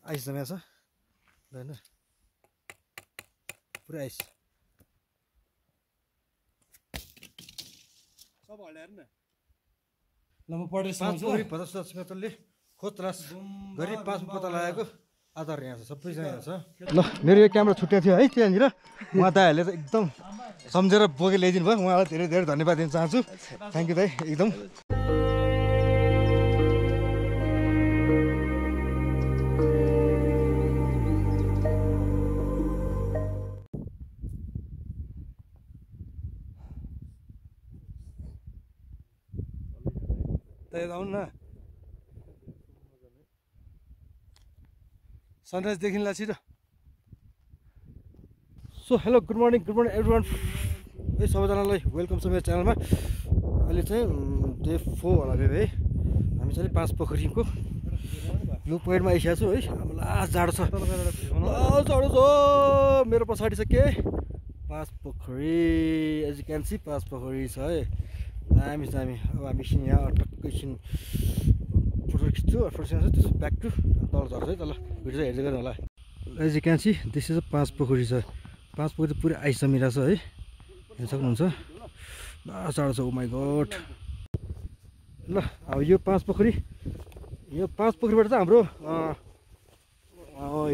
Ice जमेको छ होइन पुरै आइस सब हल्लाएर न ल म पढेर सुनाउँछु 50 मिटरले खोज तलास गरी 5 पत्ता लगाएको आधार यहाँ छ सबैजना यहाँ छ ल मेरो यो क्यामेरा छुट्याएको थियो है त्यहाँनिर उहाँ दाइहरूले त एकदम सम्झेर बोकेर ल्याइदिनु भयो उहाँलाई धेरै धेरै धन्यवाद दिन चाहन्छु थ्याङ्क यू दाइ एकदम आउनु न सनराइज देखिनला छिटो so hello good morning everyone है सबैजनालाई वेलकम छ मेरो च्यानलमा अहिले चाहिँ डे 4 होला है हामी चाहिँ 5 पोखरीको भ्यू पोइन्टमा आइसकेको छु है लास्ट जाडो छ जाडो छ मेरो पछाडि छ के 5 पोखरी एज यु क्यान सी 5 पोखरी छ है दामी दामी अब हामी एकछिन यहाँ अटक्कै एकछिन फोटो खिच्छु फर्स्ट त्यसो ब्याक टु तल झर्छ है तल भिडियो चाहिँ हेर्दै गर्नु होला as you can see this is 5 पोखरी छ 5 पोखरी पुरै आइस जमिरहेको छ है हेर्न सक्नुहुन्छ चाँडो छ ओ माई गड ल अब यो 5 पोखरीबाट चाहिँ हाम्रो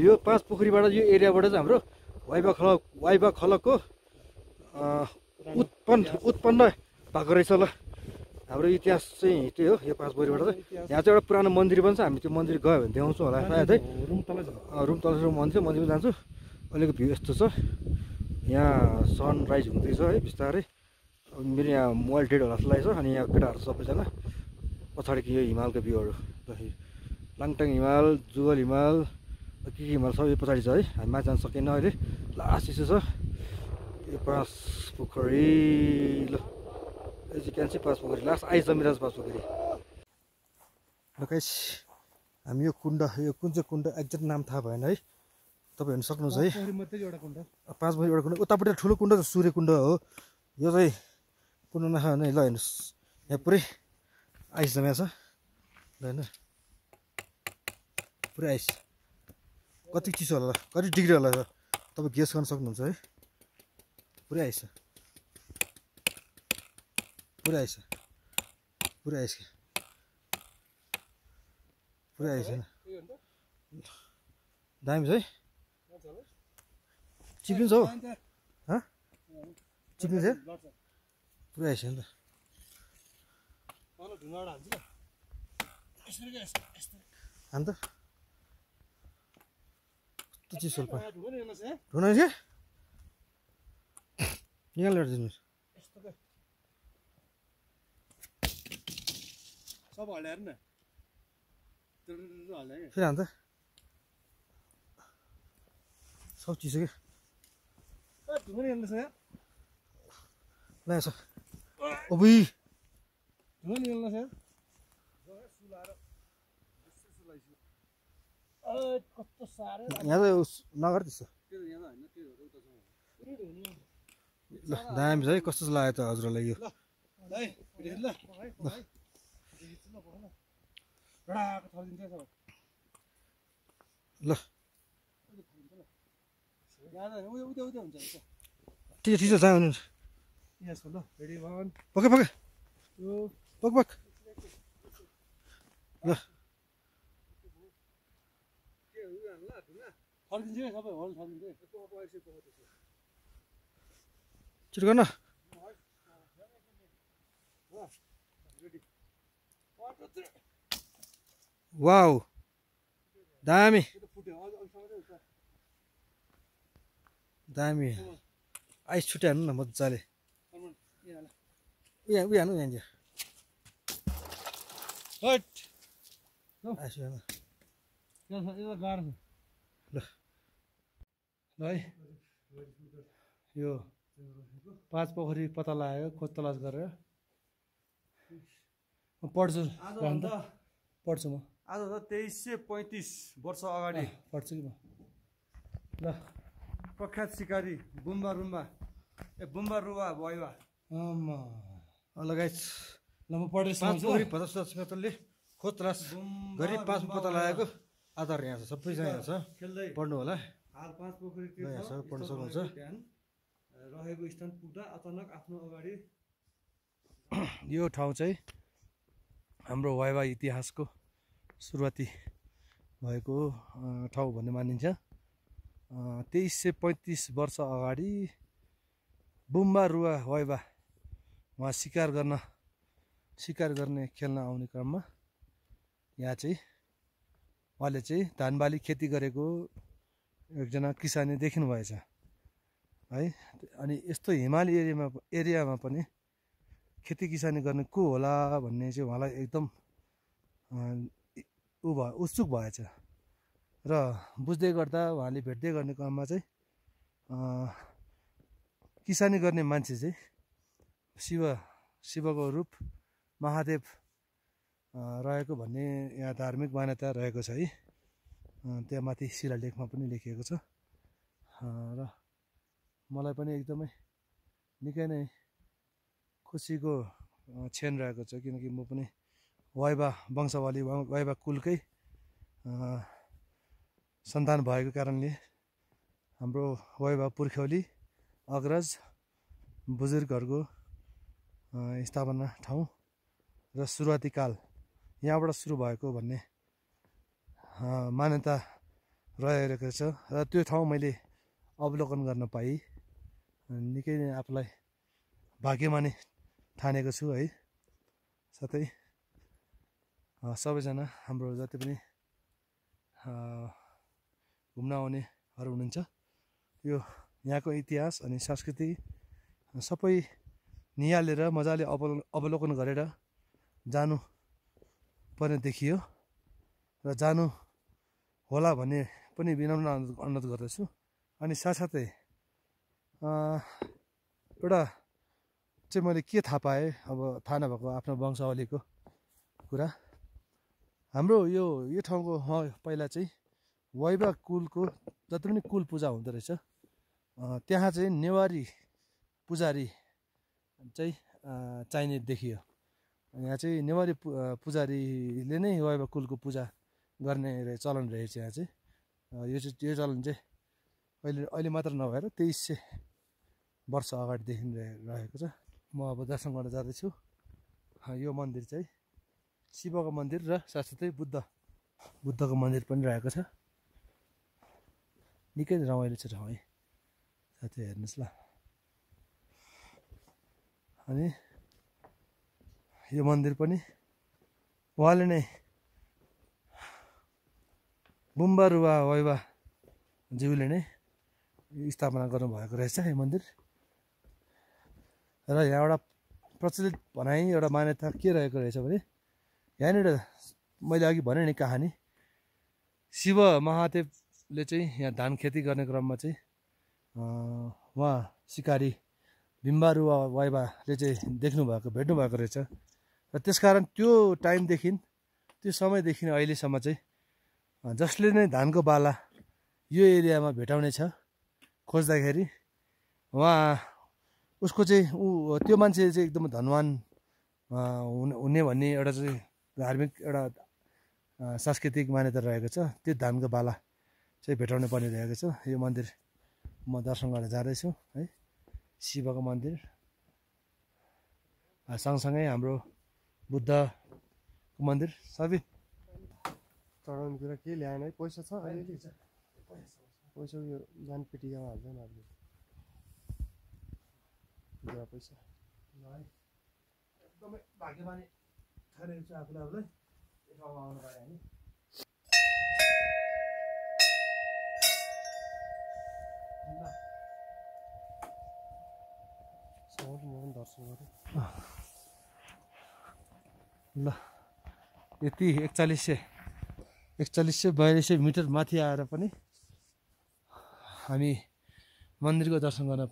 यो 5 पोखरीबाट यो एरियाबाट चाहिँ हाम्रो वाइबा खलकको उत्पन्न भएको रहेछ ल हाम्रो इतिहास चाहिँ त्यही हो यो 5 पोखरीबाट चाहिँ यहाँ चाहिँ एउटा पुरानो मन्दिर पनि छ हामी त्यो मन्दिर गयो भने देखाउँछौँ होला सायद है रुम तल मन्दिरमा जान्छु अहिलेको भ्यू यस्तो छ यहाँ सनराइज हुँदैछ है बिस्तारै मेरो यहाँ मोबाइल डेड होला जस्तो लागेको छ अनि यहाँ केटाहरू सबैजना पछाडिको यो हिमालको भ्यूहरू लाङटाङ हिमाल जुगल हिमाल के हिमाल सबै पछाडि छ है हामी माथि जान सकेन अहिले लास्ट यसो छ यो 5 पोखरी ल एज यु क्यान सी 5 पोखरी लास्ट आइस जमिरहेको 5 पोखरी ल गाइस हामी यो कुण्ड यो कुन चाहिँ कुण्ड एक्ज्याक्ट नाम थाहा भएन है तपाईँ हेर्न सक्नुहुन्छ है 5 पोखरी एउटा कुण्ड उतापट्टि ठुलो कुण्ड सूर्य कुण्ड हो यो चाहिँ कुण्ड नखा भने ल हेर्नुहोस् यहाँ पुरै आइस जमेको छ ल होइन पुरै आइस कति चिसो होला कति डिग्री होला तपाईँ गेस गर्न सक्नुहुन्छ है पुरै आइस पुरै आइस पुरै आइस पुरै आइस होइन दामी छ है चिप्लिन्छ हो चिप्लिन्छ पुरै आइस नि त अन्त कस्तो चिसो ढुङ्गा क्या निकालेर दिनुहोस् सब हल्लाएर न फेरि अन्त सब चिसो क्या ढुङ्गा निकाल्दैछ यहाँ ल्याएछ ओबुई ढुङ्गा निकाल्दैछ यहाँ कस्तो साह्रो यहाँ त नगर त्यस्तो ल दामी छ है कस्तो लाग्यो त हजुरलाई यो ल ठिक छ जहाँ हुनुहुन्छ पक्कै पक्कै पक पक ल छिटो गर्न वाउ दामी दामी आइस छुट्टै हान्नु न मजाले उयो हान्नु यहाँनिर आइस ल ल है यो 5 पोखरी पत्ता लगायो खोज तलास गरेर म पढ्छु पढ्छु म आज त 2335 वर्ष अगाडि पढ्छु कि म ल प्रख्यात सिकारी बुम्बा रुम्बा बुम्बा रुवा भइवा लगाइस ल म पढेर 5 पोखरी 50 मिटरले खोज तलास गरी 5 पत्ता लगाएको आधार यहाँ छ, सबै चाहिँ यहाँ छ, खेल्दै पढ्नु होला। हाल 5 पोखरी ल यहाँ सबै पढ्न सक्नुहुन्छ। बिहान रहेको स्थान पुग्दा अचानक आफ्नो अगाडि यो ठाउँ चाहिँ हाम्रो वाइवा इतिहासको सुरुवाती भएको ठाउँ भन्ने मानिन्छ। 2335 वर्ष अगाडि बुम्बा रुवा वाइवा उहाँ शिकार गर्ने खेल्न आउने क्रममा यहाँ चाहिँ उहाँले चाहिँ धान बाली खेती गरेको एकजना किसानले देखिनु भएछ है। अनि यस्तो हिमाली एरियामा पनि खेती किसानी गर्ने को होला भन्ने चाहिँ उहाँलाई एकदम उत्सुक भएछ र बुझ्दै गर्दा उहाँले भेट्दै गर्ने क्रममा चाहिँ किसानी गर्ने मान्छे चाहिँ शिवको रूप महादेव रहेको भन्ने यहाँ धार्मिक मान्यता रहेको छ है। त्यहाँ माथि शिलालेखमा पनि लेखिएको छ र मलाई पनि एकदमै निकै नै खुसीको क्षण रहेको छ, किनकि म पनि वाइवा वंशावली वाइवा कुलकै सन्तान भएको कारणले हाम्रो वाइवा पुर्ख्यौली अग्रज बुजुर्गहरूको स्थापना ठाउँ र सुरुवाती काल यहाँबाट सुरु भएको भन्ने मान्यता रहेको छ र त्यो ठाउँ मैले अवलोकन गर्न पाएँ। निकै नै आफूलाई भाग्यमानी ठानेको छु है। साथै सबैजना हाम्रो जति पनि घुम्न आउनेहरू हुनुहुन्छ यो यहाँको इतिहास अनि संस्कृति सबै निहालेर मजाले अवलोकन गरेर जानु पर्ने देखियो र जानु होला भन्ने पनि विनम्र अनुरोध गर्दछु। अनि साथसाथै एउटा चाहिँ मैले के थाहा पाएँ, अब थाहा नभएको आफ्नो वंशावलीको कुरा, हाम्रो यो ठाउँको पहिला चाहिँ वाइवा कुलको जति पनि कुल पूजा हुँदो रहेछ त्यहाँ चाहिँ नेवारी पुजारी चाहिँ चाहिने देखियो। यहाँ चाहिँ नेवारी पुजारीले नै वाइवा कुलको पूजा गर्ने चलन रहेछ यहाँ चाहिँ। यो चलन चाहिँ अहिले मात्र नभएर 2300 वर्ष अगाडिदेखि रहेको छ। म अब दर्शन गर्न जाँदैछु। यो मन्दिर चाहिँ शिवको मन्दिर र साथसाथै बुद्धको मन्दिर पनि रहेको छ। निकै रमाइलो छ ठाउँ है, साथै हेर्नुहोस् ल। अनि यो मन्दिर पनि उहाँले नै बुम्बा रुवा वाइवा ज्यूले नै स्थापना गर्नुभएको रहेछ यो मन्दिर। र यहाँ एउटा प्रचलित भनाइ एउटा मान्यता के रहेको रहेछ भने यहाँनिर मैले अघि भने नि कहानी, शिव महादेवले चाहिँ यहाँ धान खेती गर्ने क्रममा चाहिँ उहाँ सिकारी बुम्बा रुवा वाइवाले चाहिँ भेट्नु भएको रहेछ। र त्यसकारण त्यो टाइमदेखि त्यो समयदेखि अहिलेसम्म चाहिँ जसले नै धानको बाला यो एरियामा भेटाउने छ खोज्दाखेरि उसको चाहिँ त्यो मान्छे चाहिँ एकदम धनवान हुने भन्ने एउटा चाहिँ धार्मिक एउटा सांस्कृतिक मान्यता रहेको छ। त्यो धानको बाला चाहिँ भेटाउनु पर्ने रहेको छ। यो मन्दिर म दर्शन गर्न जाँदैछु है, शिवको मन्दिर सँगसँगै हाम्रो बुद्धको मन्दिर। सबै चढाउने कुरा के ल्याएन है, पैसा छ अलिअलि, पैसा यो जान पेटिकामा हाल्दैन अहिले पैसा एकदमै भाग्यमानी ठानेको छु आफूलाई यो ठाउँमा आउनु पाएँ हामी। दर्शन गरेँ ल। यति 4142 मिटर माथि आएर पनि हामी मन्दिरको दर्शन गर्न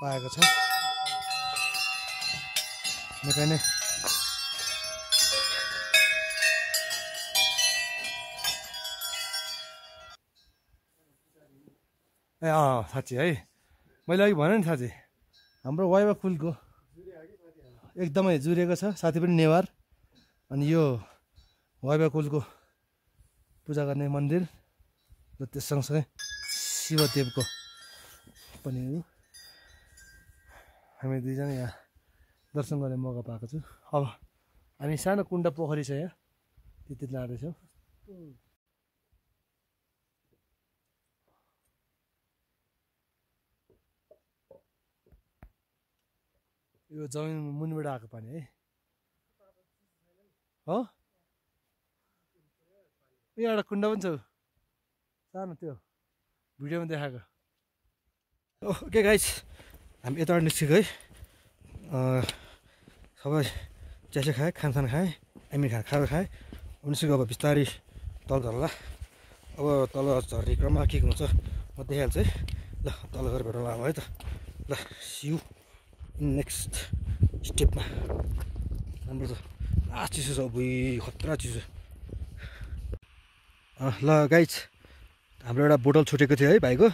पाएको छ। निकै नै साँच्ची है, मैले अघि भने नि साँच्ची हाम्रो वाइवा कुलको एकदमै जुरेको छ। साथी पनि नेवार, अनि यो वाइवा कुलको पूजा गर्ने मन्दिर र त्यस सँगसँगै शिवदेवको पनि हो। हामी दुईजना यहाँ दर्शन गर्ने मौका पाएको छु। अब हामी सानो कुण्ड पोखरी छ यहाँ त्यति लाँदैछौँ। यो जमिन मुनिबाट आएको पानी है हो। यहाँ एउटा कुण्ड पनि छ सानो, त्यो भिडियोमा देखाएको। ओके गाइस, हामी यताबाट निस्केको है। सबै चियासिया खाएँ, खानसान खाएँ, हामी खाजा खाएँ। निस्केको अब बिस्तारै तल झर्ला। अब तल झर्ने क्रममा के हुन्छ म देखाइहाल्छु है। ल तल गएर भेटौँला अब है त। ल सियु नेक्स्ट स्टेपमा। राम्रो छ, चिसो छ, अबुई खतरा चिसो। ल गाइज, हाम्रो एउटा बोतल छुटेको थियो है भाइको,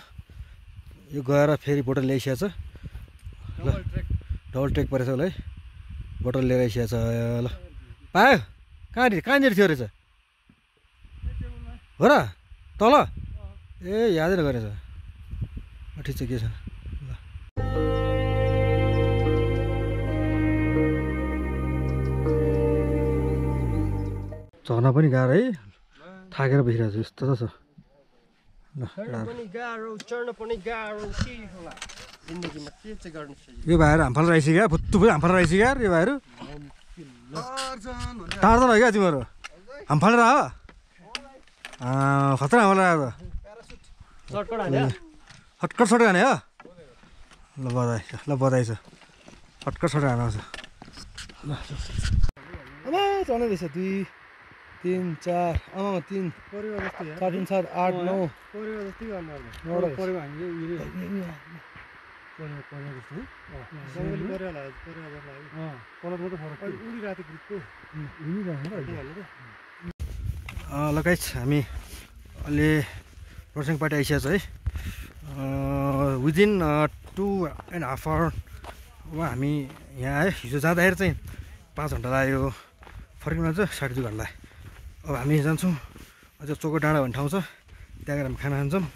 यो गएर फेरि बोतल ल्याइसकेको छ। ल डबल ट्रेक परेछ होला है, बोतल लिएर आइसकेको छ। ल पायो कहाँनिर थियो रहेछ हो र तल? ए यादै नगरेछ। ठिक छ, के छ। ल झर्न पनि गाह्रो है, थाकेर बसिरहेको छु यस्तो त छ। ल यो भाइहरू हामफाल राइसक्यो, फुत्तु हामफाल राइसक्यो यो भाइहरू। टाढ्दैन हो क्या तिमीहरू, हामफालेर हो खतरा हामफालेर आएको। हटकट सटक हाने हो। ल बधाई छ, ल बधाई छ, हटकट सटक हान आउँछ। ल अब चढ्दै रहेछ 2 3 4 अँ 3 4 3 7 8 9 ल गाइस, हामी अहिले रोडसाङ पार्टी आइसकेको छ है। विदिन 2.5 आवर हामी यहाँ आयो। हिजो जाँदाखेरि चाहिँ 5 घन्टा लाग्यो, फर्किनु चाहिँ 2.5 घन्टा। अब हामी जान्छौँ अझ चोको डाँडा भन्ने ठाउँ छ, त्यहाँ गएर हामी खाना खान्छौँ।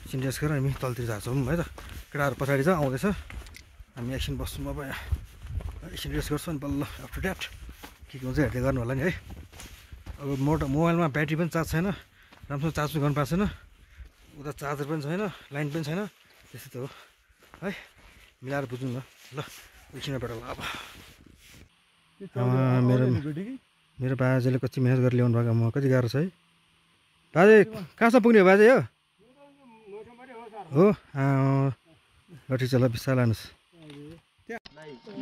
सिन्डियस गरेर हामी तलतिर जान्छौँ है त। केटाहरू पछाडि छ, आउँदैछ। हामी एकछिन बस्छौँ, अब एकछिन रेस्ट गर्छौँ अनि बल्ल आफ्टर द्याट के हुन्छ हेर्दै गर्नु होला नि है। अब मोबाइलमा ब्याट्री पनि चार्ज छैन, राम्रोसँग चार्ज पनि गर्नु पाएको छैन, उता चार्जर पनि छैन, लाइन पनि छैन, त्यस्तै त हो है। मिलाएर बुझौँ न। ल एकछिन भेटौँला अब। मेरो बाजेले कति मिहिनेत गरेर ल्याउनु भएको, म कति गाह्रो छ है। बाजे कहाँसम्म पुग्ने हो बाजे? हो ल ठिक छ, ल बिस्तारै लानुहोस्।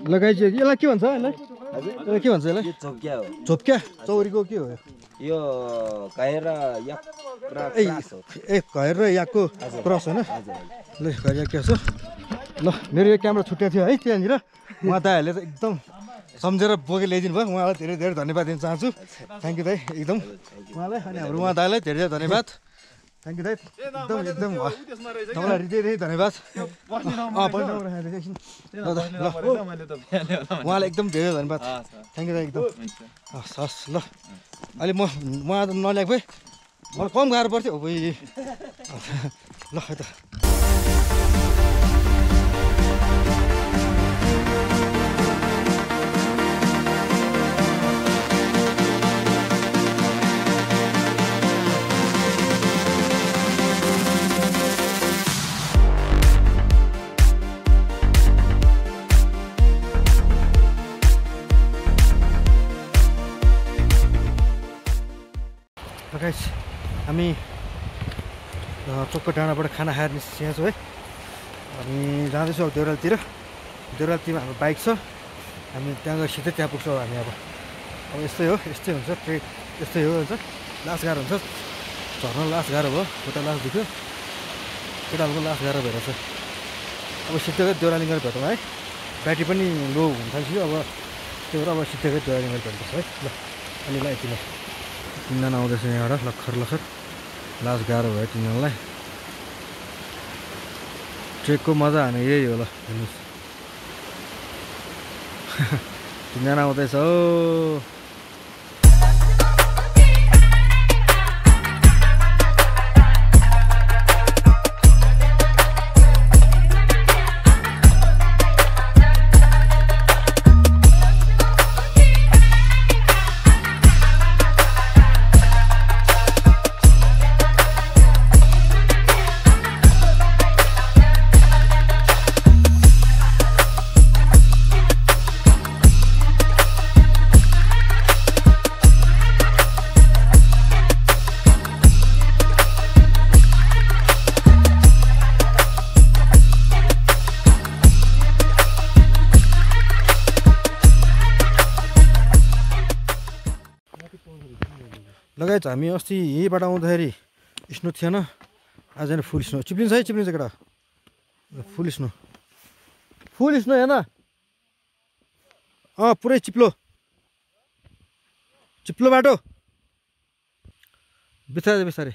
ल गाई चाहिँ यसलाई के भन्छ? यसलाई के भन्छ? यसलाई झोप्क्या हो। झोप्क्या चौरीको के हो यो घाएर याक ए घर र याकको क्रस होइन? ल घर याक के छ? ल मेरो यो क्यामेरा छुट्टिएको थियो है त्यहाँनिर, उहाँ दाइहरूले त एकदम सम्झेर बोकेर ल्याइदिनु भयो। उहाँलाई धेरै धेरै धन्यवाद दिन चाहन्छु। थ्याङ्क यू दाइ एकदम उहाँलाई, अनि हाम्रो उहाँ दाइलाई धेरै धेरै धन्यवाद। थ्याङ्क यू दाइ, एकदम एकदम तपाईँलाई हृदयदेखि धन्यवाद। उहाँलाई एकदम धेरै धन्यवाद। थ्याङ्क यू दाइ एकदम। हस् हस् ल अहिले म उहाँ नल्याएको भए मलाई कम गाह्रो पर्थ्यो। अब ल है त। गाइस, हामी चोकको डाँडाबाट खाना खाएर निस्किएको छौँ है। हामी जाँदैछौँ अब देउरालीतिर। देउरालीतिर हाम्रो बाइक छ, हामी त्यहाँ गएर सिधै त्यहाँ पुग्छौँ हामी। अब यस्तै हो, यस्तै हुन्छ ट्रेक, यस्तै हो हुन्छ। लास्ट गाह्रो हुन्छ, झर्न लास्ट गाह्रो भयो, खुट्टा लास्ट दुख्यो, केटाहरूको लास्ट गाह्रो भएर छ। अब सिधै गएर देउराली गएर भेटौँ है। ब्याट्री पनि लो हुन थाल्छ अब, त्यही भएर अब सिधै गएर देउराली गएर भेट्नुपर्छ है। ल अनि ल यति नै तिनजना आउँदैछ यहाँबाट लखर लखर। लास्ट गाह्रो भयो तिनीहरूलाई। ट्रेकको मजा हाने यही हो। ल हेर्नुहोस् तिनजना आउँदैछ। गाइज हामी अस्ति यहीँबाट आउँदाखेरि स्नो थिएन आज होइन फुल स्नो चिप्लिन्छ है चिप्लिन्छ केटा फुल स्नो हेर्न पुरै चिप्लो बाटो बिस्तारै बिस्तारै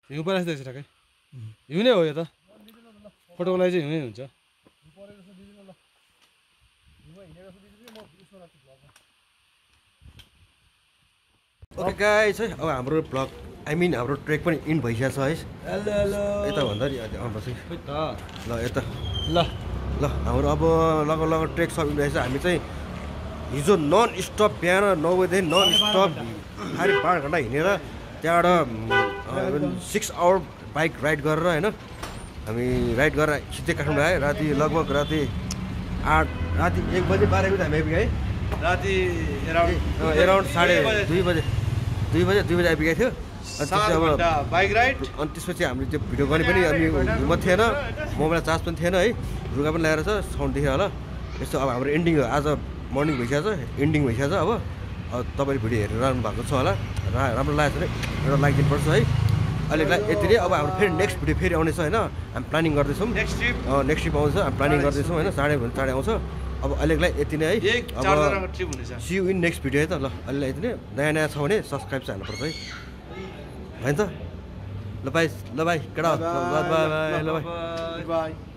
हिउँ परेको देख्छ ठ्याक्कै हिउँ नै हो यो त फोटोको लागि चाहिँ हिउँ नै हुन्छ ओके गाइस है अब हाम्रो ब्लग आई मिन हाम्रो ट्रेक पनि इन्ड भइसकेको छ है यता भन्दा नि ल यता ल हाम्रो अब लगभग ट्रेक सब इन्ड भइसक्यो हामी चाहिँ हिजो नन स्टप बिहान 9 बजेदेखि नन स्टप 5 घन्टा हिँडेर त्यहाँबाट 6 आवर बाइक राइड गरेर होइन हामी राइड गरेर सिधै काठमाडौँ आयो राति लगभग राति 1 बजे 12 बजी हामी आइपुग्यो है राति एराउन्ड 2:30 बजे 2 बजे आइपुगेको थियो अब बाइक राइड अनि त्यसपछि हामीले त्यो भिडियो गर्ने पनि अनि हिम्मत थिएन मोबाइल चार्ज पनि थिएन है रुगा पनि ल्याएर छ साउन्ड देखेर होला यस्तो अब हाम्रो एन्डिङ आज मर्निङ भइसकेको छ एन्डिङ भइसकेको छ अब तपाईँले भिडियो हेरेर राख्नु भएको छ होला राम्रो लागेको छ भने एउटा लाइक दिनुपर्छ है अहिलेलाई यति नै अब हाम्रो फेरि नेक्स्ट भिडियो फेरि आउनेछ होइन हामी प्लानिङ गर्दैछौँ नेक्स्ट ट्रिप आउँछ हामी प्लानिङ गर्दैछौँ होइन चाँडै आउँछ अब अहिलेलाई यति नै है अब see you in next video है त ल अहिलेलाई यति नै नयाँ छ भने सब्सक्राइब चाहिँ हाल्नुपर्छ है होइन त ल बाई केटा ल बाई